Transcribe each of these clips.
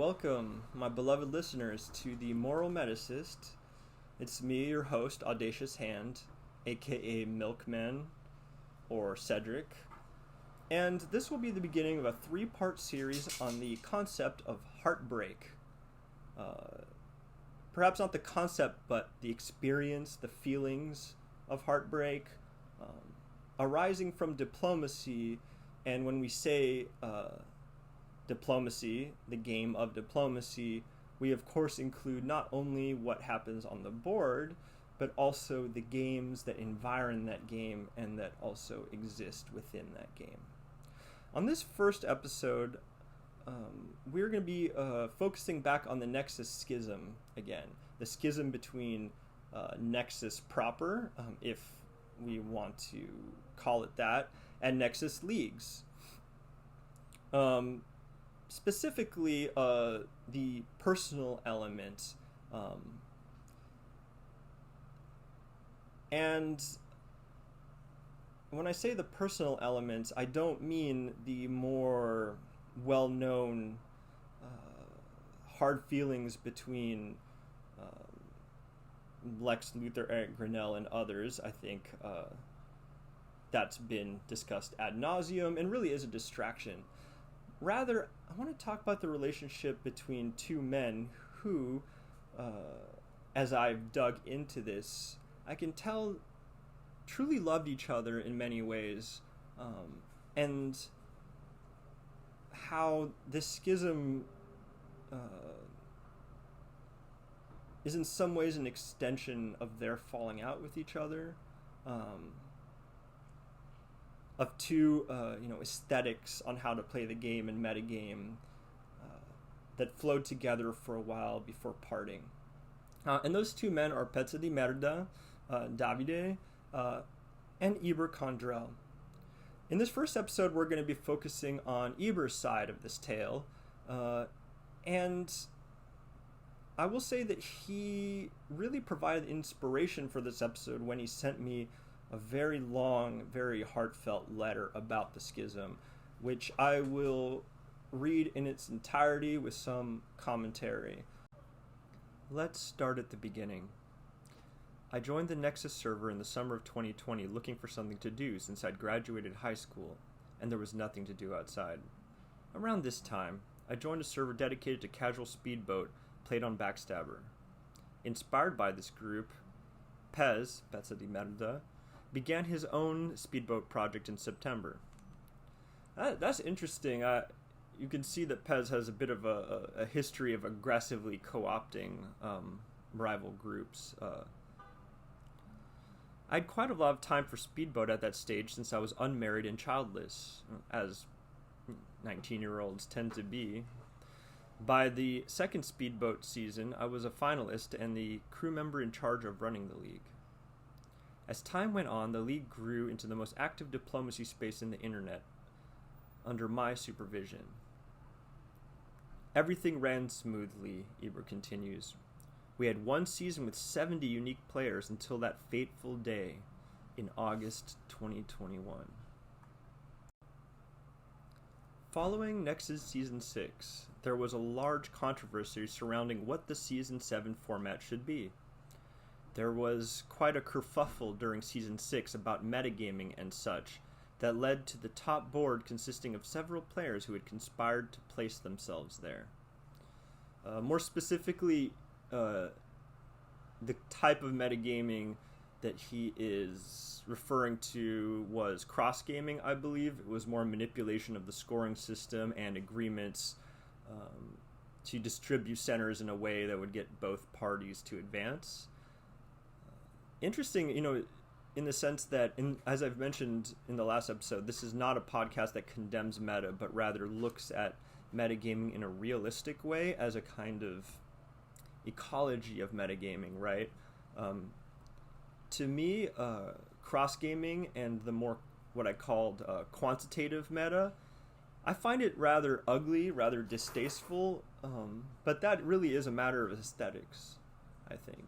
Welcome, my beloved listeners, to the Moral Metacyst. It's me, your host, Audacious Hand, aka Milkman, or Cedric. And this will be the beginning of a 3-part series on the concept of heartbreak. Perhaps not the concept, but the experience, the feelings of heartbreak, arising from diplomacy. And when we say diplomacy, the game of diplomacy, we of course include not only what happens on the board, but also the games that environ that game and that also exist within that game. On this first episode, we're going to be focusing back on the Nexus schism again. The schism between Nexus proper, if we want to call it that, and Nexus leagues. Specifically, the personal element. And when I say the personal elements, I don't mean the more well-known hard feelings between Lex Luthor, Eric Grinnell, and others. I think that's been discussed ad nauseum and really is a distraction. Rather, I want to talk about the relationship between two men who, as I've dug into this, I can tell truly loved each other in many ways, and how this schism is in some ways an extension of their falling out with each other, of two aesthetics on how to play the game and metagame that flowed together for a while before parting. And those two men are PezDeMer, Davide, and Eber Condrell. In this first episode, we're going to be focusing on Eber's side of this tale, and I will say that he really provided inspiration for this episode when he sent me a very long, very heartfelt letter about the schism, which I will read in its entirety with some commentary. Let's start at the beginning. I joined the Nexus server in the summer of 2020 looking for something to do since I'd graduated high school, and there was nothing to do outside. Around this time, I joined a server dedicated to casual speedboat played on Backstabber. Inspired by this group, PezDeMer, began his own speedboat project in September. That's interesting. You can see that Pez has a bit of a history of aggressively co-opting rival groups. I had quite a lot of time for speedboat at that stage since I was unmarried and childless, as 19-year-olds tend to be. By the second speedboat season, I was a finalist and the crew member in charge of running the league. As time went on, the league grew into the most active diplomacy space in the internet, under my supervision. Everything ran smoothly, Eber continues. We had one season with 70 unique players until that fateful day in August 2021. Following Nexus Season 6, there was a large controversy surrounding what the Season 7 format should be. There was quite a kerfuffle during Season 6 about metagaming and such that led to the top board consisting of several players who had conspired to place themselves there. More specifically, the type of metagaming that he is referring to was cross-gaming, I believe. It was more manipulation of the scoring system and agreements to distribute centers in a way that would get both parties to advance. Interesting, in the sense that, as I've mentioned in the last episode, this is not a podcast that condemns meta, but rather looks at metagaming in a realistic way as a kind of ecology of metagaming, right? To me, cross-gaming and the more what I called quantitative meta, I find it rather ugly, rather distasteful, but that really is a matter of aesthetics, I think.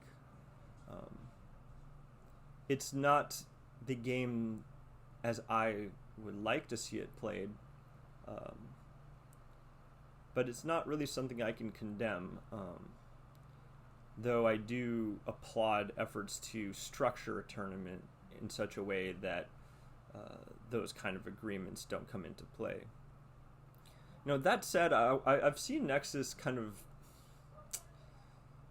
It's not the game as I would like to see it played. but it's not really something I can condemn, though I do applaud efforts to structure a tournament in such a way that those kind of agreements don't come into play. That said, I've seen Nexus kind of,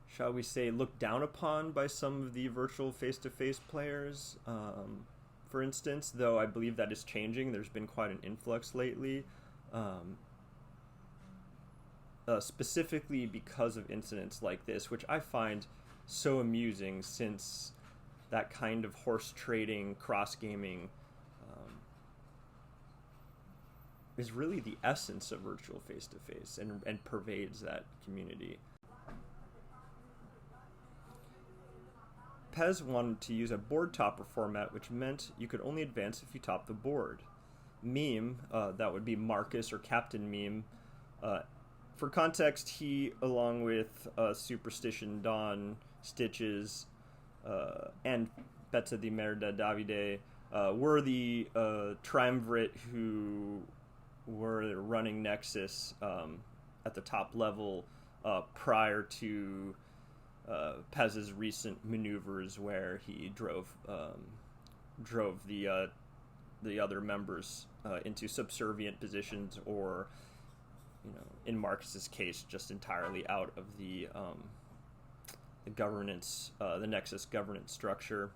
shall we say, looked down upon by some of the virtual face-to-face players. For instance, though I believe that is changing. There's been quite an influx lately, specifically because of incidents like this, which I find so amusing, since that kind of horse trading, cross-gaming is really the essence of virtual face-to-face and pervades that community. Pez wanted to use a board topper format, which meant you could only advance if you topped the board. Meme, that would be Marcus or Captain Meme. For context, he, along with Superstition, Dawn, Stitches, and PezDeMer and Eber, were the triumvirate who were running Nexus at the top level prior to Pez's recent maneuvers, where he drove the other members into subservient positions, or, in Marcus's case, just entirely out of the governance, the Nexus governance structure.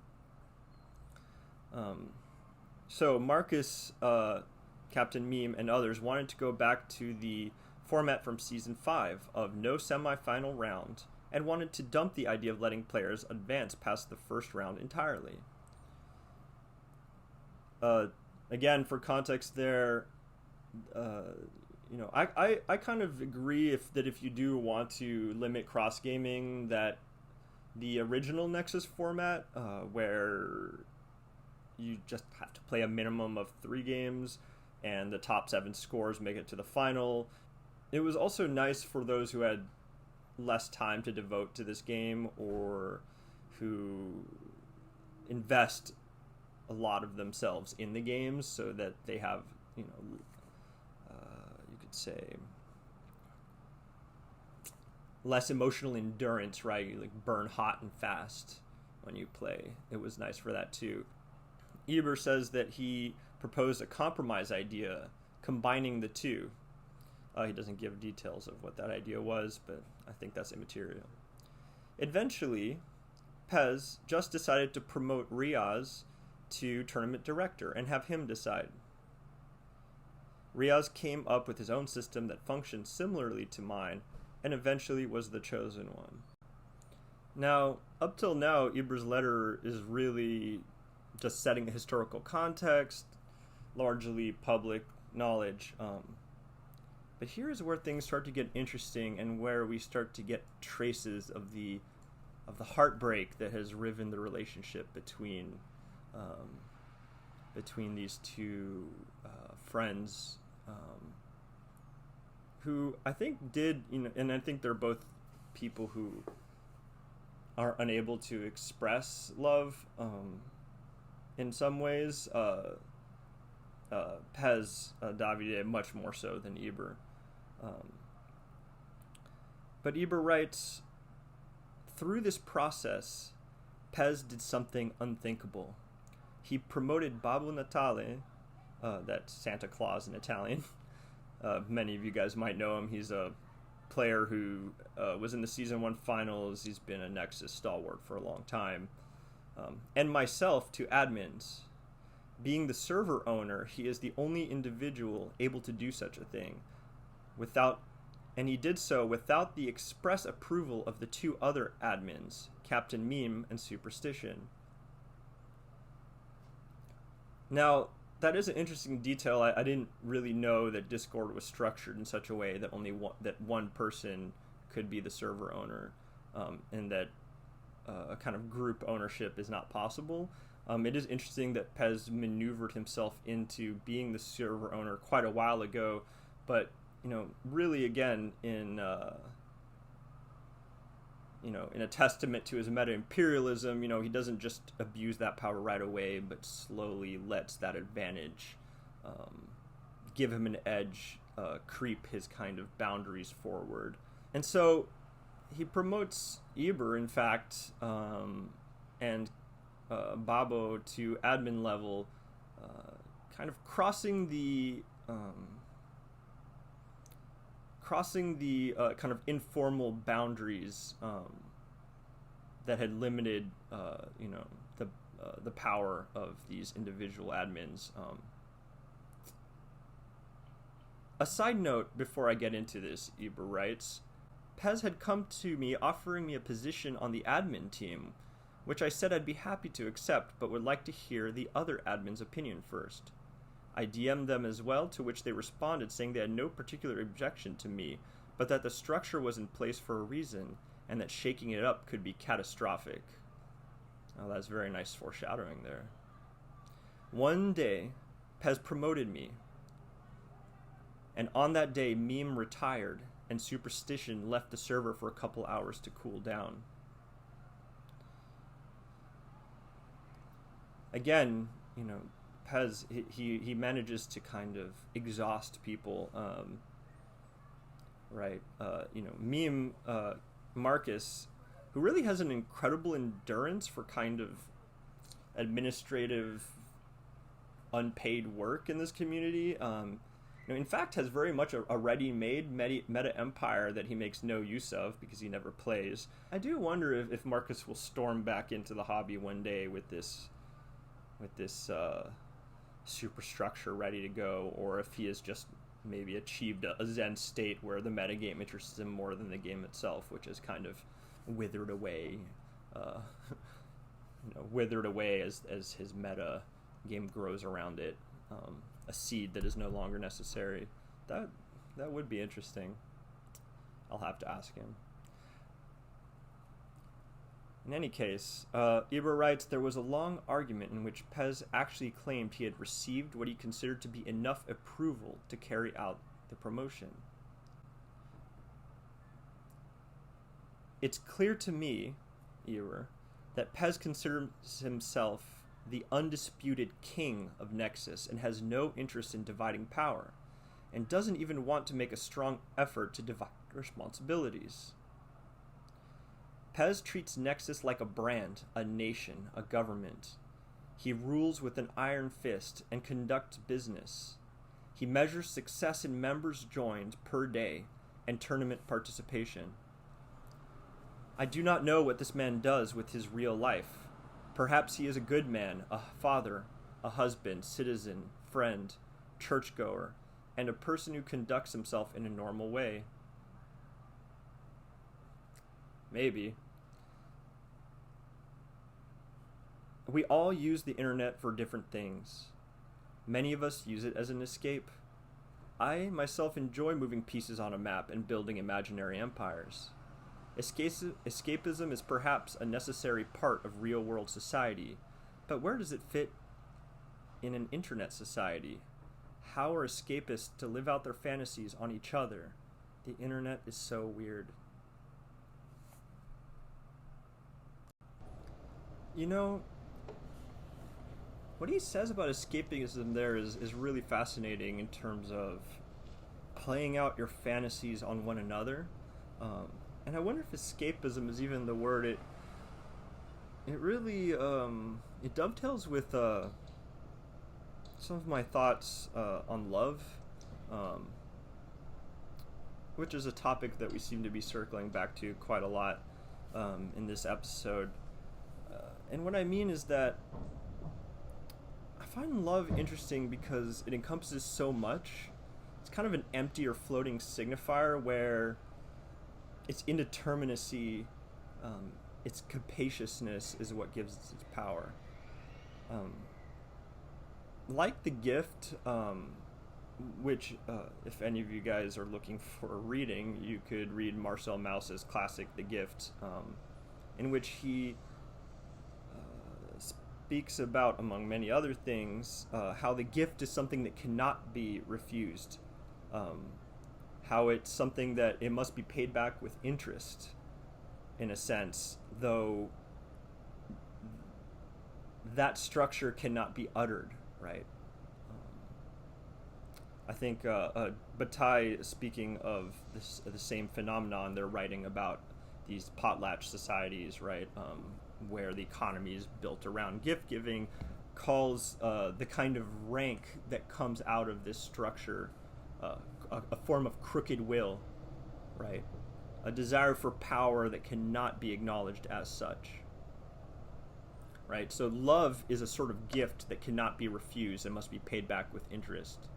So Marcus, Captain Meme, and others wanted to go back to the format from Season 5 of no semifinal round, and wanted to dump the idea of letting players advance past the first round entirely. Again, for context there, I kind of agree if you do want to limit cross-gaming, that the original Nexus format, where you just have to play a minimum of 3 games, and the top 7 scores make it to the final. It was also nice for those who had less time to devote to this game, or who invest a lot of themselves in the games, so that they have, you could say, less emotional endurance, right? You burn hot and fast when you play. It was nice for that too. Eber says that he proposed a compromise idea combining the two. He doesn't give details of what that idea was, but I think that's immaterial. Eventually, Pez just decided to promote Riaz to tournament director and have him decide. Riaz came up with his own system that functioned similarly to mine, and eventually was the chosen one. Now, up till now, Eber's letter is really just setting a historical context, largely public knowledge. But here is where things start to get interesting, and where we start to get traces of the heartbreak that has riven the relationship between these two friends, who I think did, and I think they're both people who are unable to express love in some ways. Pez Davide much more so than Eber. But Eber writes, through this process, Pez did something unthinkable. He promoted Babbo Natale, that's Santa Claus in Italian. Many of you guys might know him. He's a player who was in the Season 1 finals. He's been a Nexus stalwart for a long time. And myself to admins. Being the server owner, he is the only individual able to do such a thing. And he did so without the express approval of the 2 other admins, Captain Meme and Superstition. Now, that is an interesting detail. I didn't really know that Discord was structured in such a way that only one person could be the server owner, and that a kind of group ownership is not possible. It is interesting that Pez maneuvered himself into being the server owner quite a while ago, but really, again, in a testament to his meta-imperialism, he doesn't just abuse that power right away, but slowly lets that advantage give him an edge creep his kind of boundaries forward. And so he promotes Eber, in fact, and Babo to admin level, kind of crossing the kind of informal boundaries that had limited, the power of these individual admins. A side note before I get into this, Eber writes, Pez had come to me offering me a position on the admin team, which I said I'd be happy to accept, but would like to hear the other admin's opinion first. I DM'd them as well, to which they responded saying they had no particular objection to me, but that the structure was in place for a reason, and that shaking it up could be catastrophic. Oh, that's very nice foreshadowing there. One day, Pez promoted me, and on that day, Meme retired, and Superstition left the server for a couple hours to cool down. Again, Pez, he manages to kind of exhaust people, right? Meme, Marcus, who really has an incredible endurance for kind of administrative, unpaid work in this community. In fact, has very much a ready-made meta empire that he makes no use of because he never plays. I do wonder if Marcus will storm back into the hobby one day with this superstructure ready to go, or if he has just maybe achieved a zen state where the metagame interests him more than the game itself, which is kind of withered away, as his meta game grows around it. A seed that is no longer necessary. That would be interesting. I'll have to ask him. In any case, Eber writes, there was a long argument in which Pez actually claimed he had received what he considered to be enough approval to carry out the promotion. It's clear to me, Eber, that Pez considers himself the undisputed king of Nexus and has no interest in dividing power, and doesn't even want to make a strong effort to divide responsibilities. Pez treats Nexus like a brand, a nation, a government. He rules with an iron fist and conducts business. He measures success in members joined per day and tournament participation. I do not know what this man does with his real life. Perhaps he is a good man, a father, a husband, citizen, friend, churchgoer, and a person who conducts himself in a normal way. Maybe. We all use the internet for different things. Many of us use it as an escape. I myself enjoy moving pieces on a map and building imaginary empires. Escapism is perhaps a necessary part of real-world society, but where does it fit in an internet society? How are escapists to live out their fantasies on each other? The internet is so weird. What he says about escapism there is really fascinating in terms of playing out your fantasies on one another. And I wonder if escapism is even the word. It really it dovetails with some of my thoughts on love, which is a topic that we seem to be circling back to quite a lot in this episode. And what I mean is that I find love interesting because it encompasses so much. It's kind of an empty or floating signifier where its indeterminacy, its capaciousness is what gives it its power. Like the gift, which, if any of you guys are looking for a reading, you could read Marcel Mauss's classic The Gift, in which he speaks about, among many other things, how the gift is something that cannot be refused. How it's something that it must be paid back with interest, in a sense, though that structure cannot be uttered, right? I think Bataille, speaking of the same phenomenon, they're writing about these potlatch societies, right, where the economy is built around gift giving, calls the kind of rank that comes out of this structure a form of crooked will, right? A desire for power that cannot be acknowledged as such, right? So love is a sort of gift that cannot be refused and must be paid back with interest.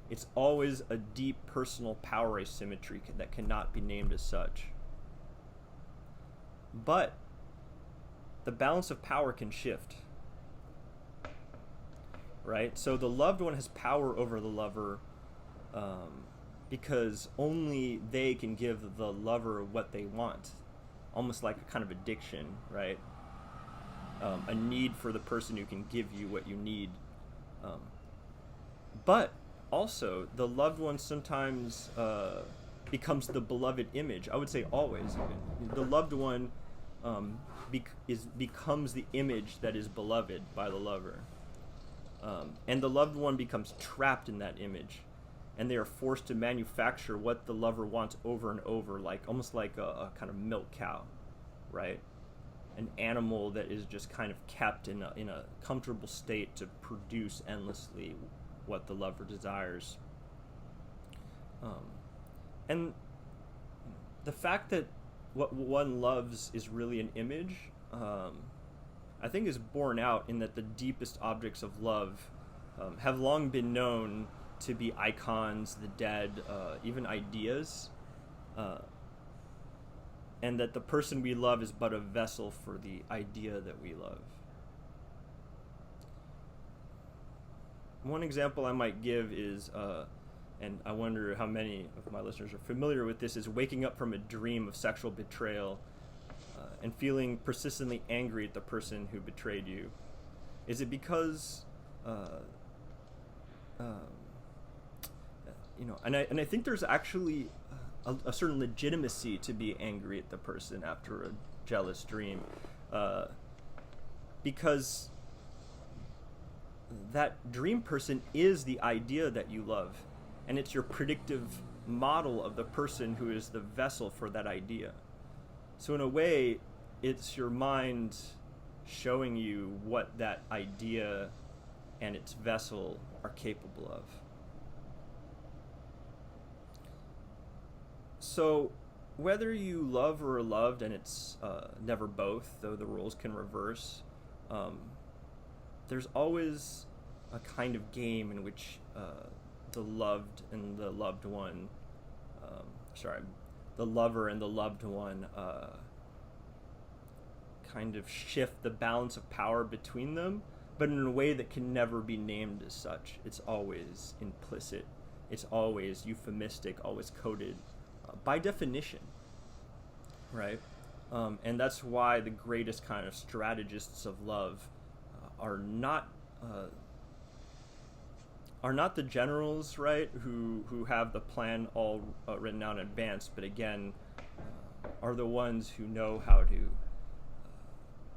It's always a deep personal power asymmetry that cannot be named as such. But the balance of power can shift, right? So the loved one has power over the lover because only they can give the lover what they want, almost like a kind of addiction, right? A need for the person who can give you what you need. But also, the loved one sometimes becomes the beloved image. I would say always. The loved one becomes the image that is beloved by the lover. And the loved one becomes trapped in that image. And they are forced to manufacture what the lover wants over and over, like almost like a kind of milk cow, right? An animal that is just kind of kept in a comfortable state to produce endlessly what the lover desires. And the fact that what one loves is really an image, I think is borne out in that the deepest objects of love have long been known to be icons, the dead, even ideas, and that the person we love is but a vessel for the idea that we love. One example I might give is, and I wonder how many of my listeners are familiar with this, is waking up from a dream of sexual betrayal and feeling persistently angry at the person who betrayed you. Is it because, and I think there's actually a certain legitimacy to be angry at the person after a jealous dream, because that dream person is the idea that you love, and it's your predictive model of the person who is the vessel for that idea. So in a way, it's your mind showing you what that idea and its vessel are capable of. So whether you love or are loved, and it's never both, though the roles can reverse, there's always a kind of game in which the loved and the loved one, the lover and the loved one kind of shift the balance of power between them, but in a way that can never be named as such. It's always implicit. It's always euphemistic, always coded by definition, right? And that's why the greatest kind of strategists of love are not the generals, right, who have the plan all written out in advance, but again, are the ones who know how to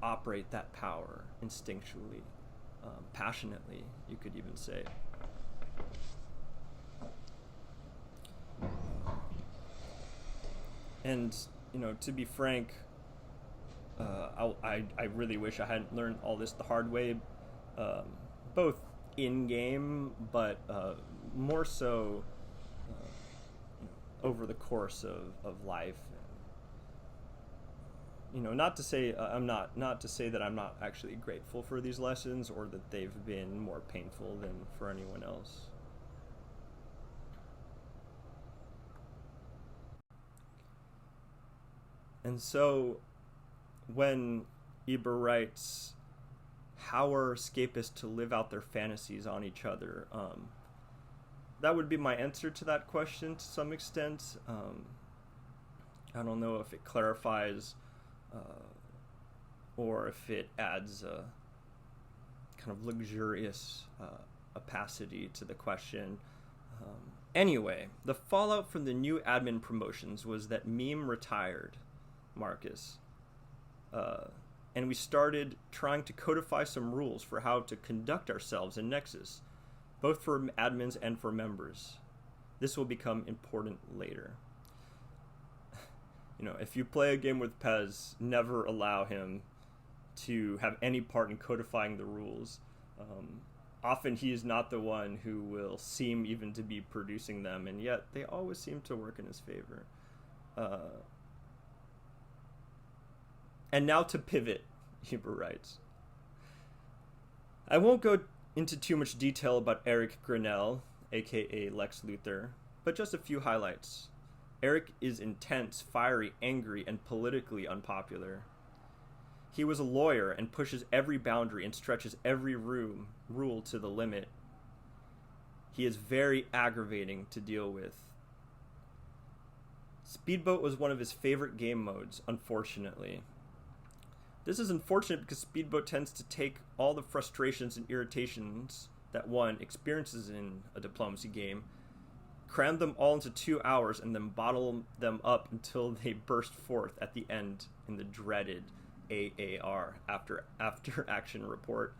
operate that power instinctually, passionately, you could even say. And, to be frank, I really wish I hadn't learned all this the hard way, both in-game, but more so over the course of life. Not to say not to say that I'm not actually grateful for these lessons, or that they've been more painful than for anyone else. And so when Eber writes, how are escapists to live out their fantasies on each other? That would be my answer to that question to some extent. I don't know if it clarifies or if it adds a kind of luxurious opacity to the question. Anyway, the fallout from the new admin promotions was that Meme retired, Marcus. And we started trying to codify some rules for how to conduct ourselves in Nexus. both for admins and for members. This will become important later. If you play a game with Pez, never allow him to have any part in codifying the rules. Often he is not the one who will seem even to be producing them, and yet they always seem to work in his favor. And now to pivot, Eber writes. I won't go into too much detail about Eric Grinnell, aka Lex Luthor, but just a few highlights. Eric is intense, fiery, angry, and politically unpopular. He was a lawyer and pushes every boundary and stretches every rule to the limit. He is very aggravating to deal with. Speedboat was one of his favorite game modes, unfortunately. This is unfortunate because Speedboat tends to take all the frustrations and irritations that one experiences in a diplomacy game, cram them all into 2 hours, and then bottle them up until they burst forth at the end in the dreaded AAR, after action report.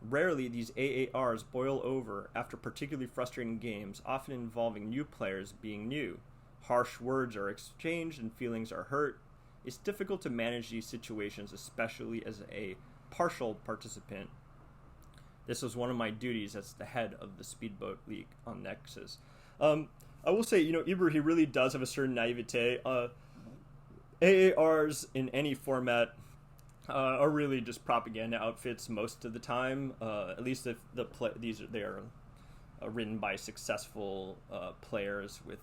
Rarely these AARs boil over after particularly frustrating games, often involving new players being new. Harsh words are exchanged and feelings are hurt. It's difficult to manage these situations, especially as a partial participant. This was one of my duties as the head of the Speedboat League on Nexus. I will say, Eber, he really does have a certain naivete. AARs in any format are really just propaganda outfits most of the time. At least if they are written by successful players with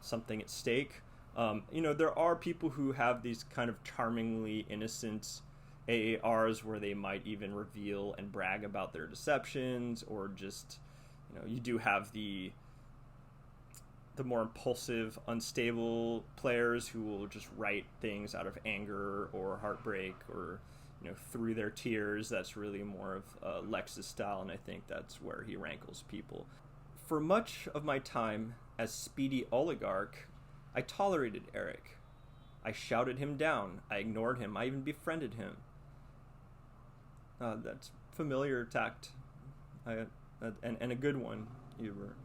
something at stake. There are people who have these kind of charmingly innocent AARs where they might even reveal and brag about their deceptions, or just, you do have the more impulsive, unstable players who will just write things out of anger or heartbreak or, through their tears. That's really more of Lex's style, and I think that's where he rankles people. For much of my time as Speedy Oligarch, I tolerated Eric. I shouted him down. I ignored him. I even befriended him. That's familiar tact, and a good one, Eber.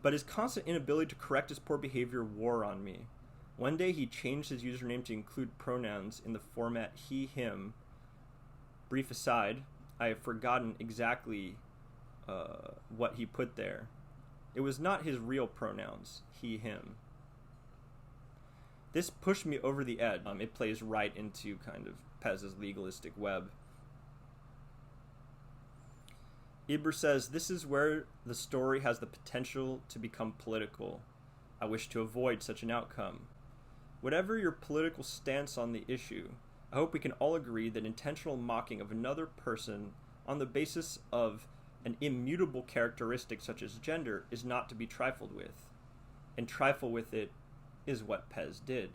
But his constant inability to correct his poor behavior wore on me. One day he changed his username to include pronouns in the format he, him. Brief aside, I have forgotten exactly what he put there. It was not his real pronouns, he, him. This pushed me over the edge. It plays right into kind of Pez's legalistic web. Eber says, this is where the story has the potential to become political. I wish to avoid such an outcome. Whatever your political stance on the issue, I hope we can all agree that intentional mocking of another person on the basis of an immutable characteristic such as gender is not to be trifled with. And trifle with it is what Pez did.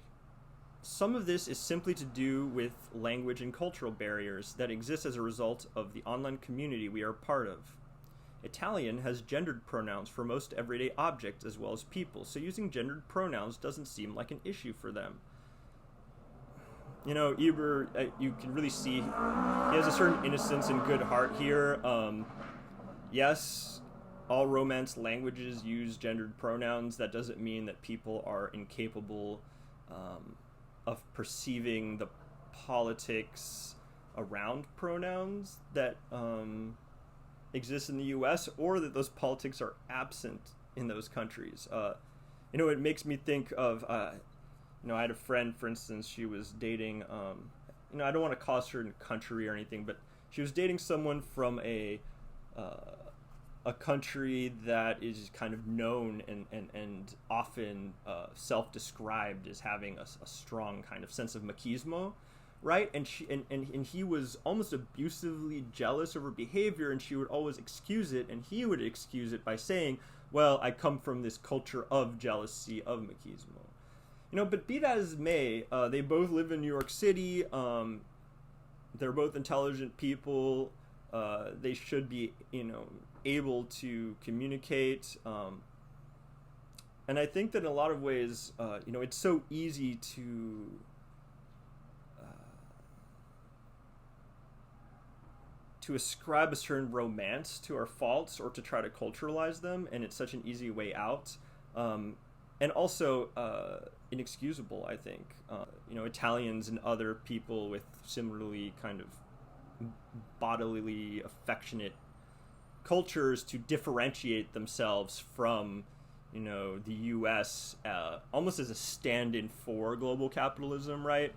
Some of this is simply to do with language and cultural barriers that exist as a result of the online community we are part of. Italian has gendered pronouns for most everyday objects as well as people, so using gendered pronouns doesn't seem like an issue for them. Eber, you can really see he has a certain innocence and good heart here. Yes, all Romance languages use gendered pronouns. That doesn't mean that people are incapable of perceiving the politics around pronouns that exist in the US, or that those politics are absent in those countries. It makes me think of, I had a friend, for instance, she was dating, I don't want to call a certain country or anything, but she was dating someone from a country that is kind of known and often self-described as having a strong kind of sense of machismo, right? And he was almost abusively jealous of her behavior, and she would always excuse it, and he would excuse it by saying, well, I come from this culture of jealousy, of machismo. But be that as it may, they both live in New York City. They're both intelligent people. They should be, able to communicate. And I think that in a lot of ways, it's so easy to... to ascribe a certain romance to our faults or to try to culturalize them, and it's such an easy way out. And also inexcusable, I think. Italians and other people with similarly kind of bodily affectionate cultures to differentiate themselves from, the U.S. Almost as a stand-in for global capitalism, right?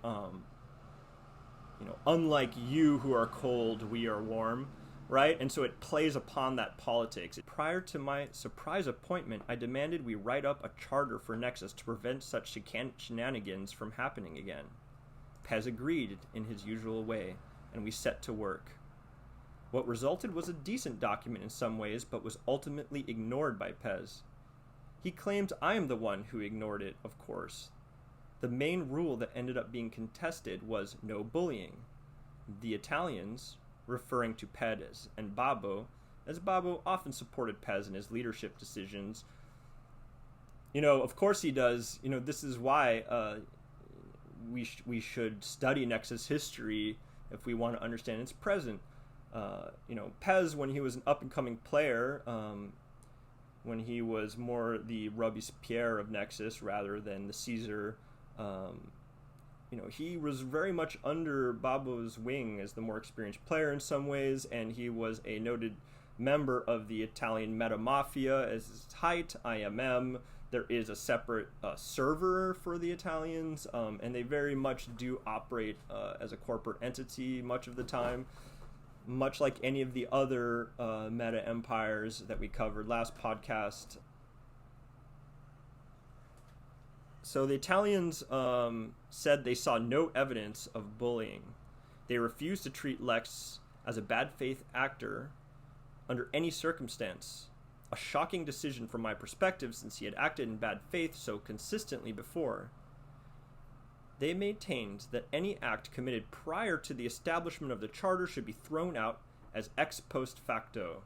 Unlike you who are cold, we are warm, right? And so it plays upon that politics. Prior to my surprise appointment, I demanded we write up a charter for Nexus to prevent such shenanigans from happening again. Pez agreed in his usual way, and we set to work. What resulted was a decent document in some ways, but was ultimately ignored by Pez. He claims I am the one who ignored it, of course. The main rule that ended up being contested was no bullying. The Italians, referring to Pez and Babbo, as Babbo often supported Pez in his leadership decisions. Of course he does. This is why we should study Nexus history if we want to understand its present. Pez, when he was an up-and-coming player, when he was more the Robespierre of Nexus rather than the Caesar, he was very much under Babbo's wing as the more experienced player in some ways, and he was a noted member of the Italian meta mafia as its height, IMM. There is a separate server for the Italians, and they very much do operate as a corporate entity much of the time, much like any of the other meta empires that we covered last podcast. So the Italians said they saw no evidence of bullying. They refused to treat Lex as a bad faith actor under any circumstance. A shocking decision from my perspective, since he had acted in bad faith so consistently before. They maintained that any act committed prior to the establishment of the charter should be thrown out as ex post facto.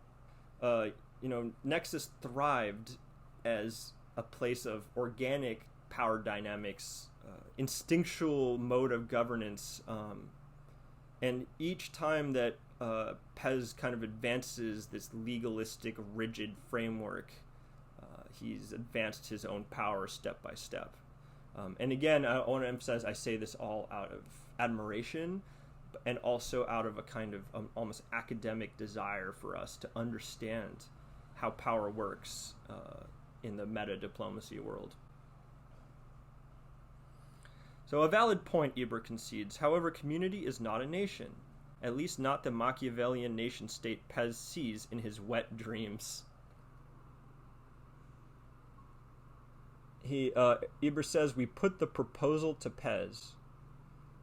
Nexus thrived as a place of organic power dynamics, instinctual mode of governance, and each time that Pez kind of advances this legalistic, rigid framework, he's advanced his own power step by step. And again, I want to emphasize, I say this all out of admiration, and also out of a kind of almost academic desire for us to understand how power works in the meta diplomacy world. So a valid point, Eber concedes. However, community is not a nation. At least not the Machiavellian nation-state Pez sees in his wet dreams. Eber says, we put the proposal to Pez.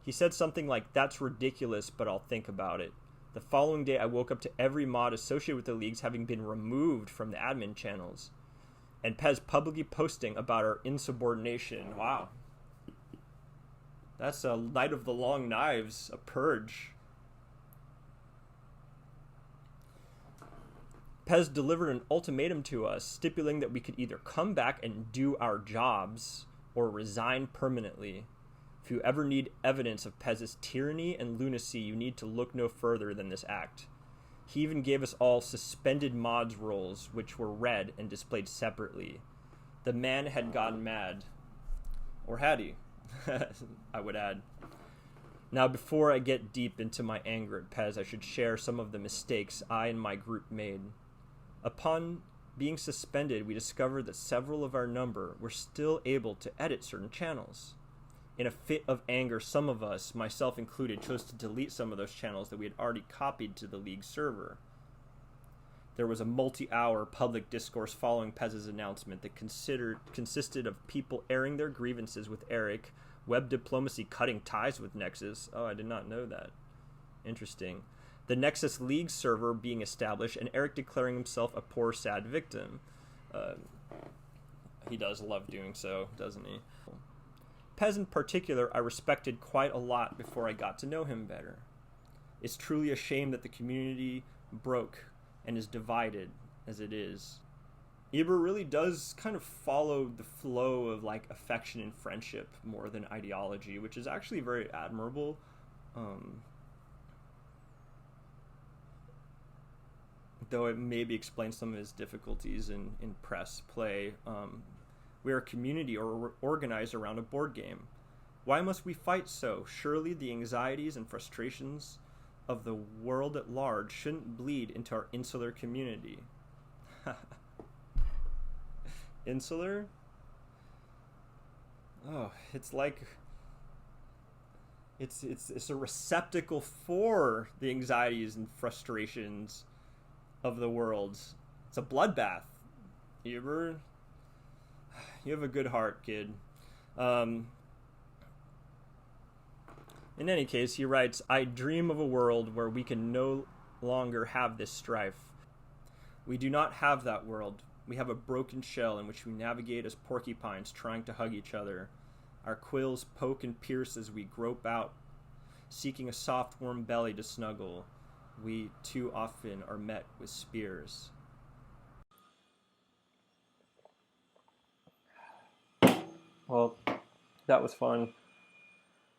He said something like, that's ridiculous, but I'll think about it. The following day, I woke up to every mod associated with the leagues having been removed from the admin channels, and Pez publicly posting about our insubordination. Wow. That's a Night of the Long Knives, a purge. Pez delivered an ultimatum to us, stipulating that we could either come back and do our jobs or resign permanently. If you ever need evidence of Pez's tyranny and lunacy, you need to look no further than this act. He even gave us all suspended mods roles, which were read and displayed separately. The man had gone mad. Or had he? I would add. Now, before I get deep into my anger at Pez, I should share some of the mistakes I and my group made. Upon being suspended, we discovered that several of our number were still able to edit certain channels. In a fit of anger, some of us, myself included, chose to delete some of those channels that we had already copied to the League server. There was a multi-hour public discourse following Pez's announcement that consisted of people airing their grievances with Eric, web diplomacy cutting ties with Nexus. Oh, I did not know that. Interesting. The Nexus League server being established, and Eric declaring himself a poor, sad victim. He does love doing so, doesn't he? Pez in particular, I respected quite a lot before I got to know him better. It's truly a shame that the community broke and is divided as it is. Eber really does kind of follow the flow of like affection and friendship more than ideology, which is actually very admirable. though it maybe explains some of his difficulties in press play. We are a community organized around a board game. Why must we fight so? Surely the anxieties and frustrations of the world at large shouldn't bleed into our insular community. Insular? Oh, it's like it's a receptacle for the anxieties and frustrations of the world. It's a bloodbath. You have a good heart, kid. In any case, he writes, I dream of a world where we can no longer have this strife. We do not have that world. We have a broken shell in which we navigate as porcupines trying to hug each other. Our quills poke and pierce as we grope out, seeking a soft, warm belly to snuggle. We too often are met with spears. Well, that was fun.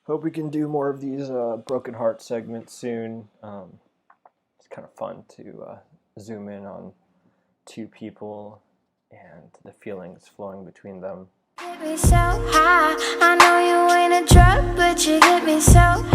Hope we can do more of these Broken Heart segments soon. It's kind of fun to zoom in on two people and the feelings flowing between them. Get me so high, I know you ain't a drug, but you get me so high.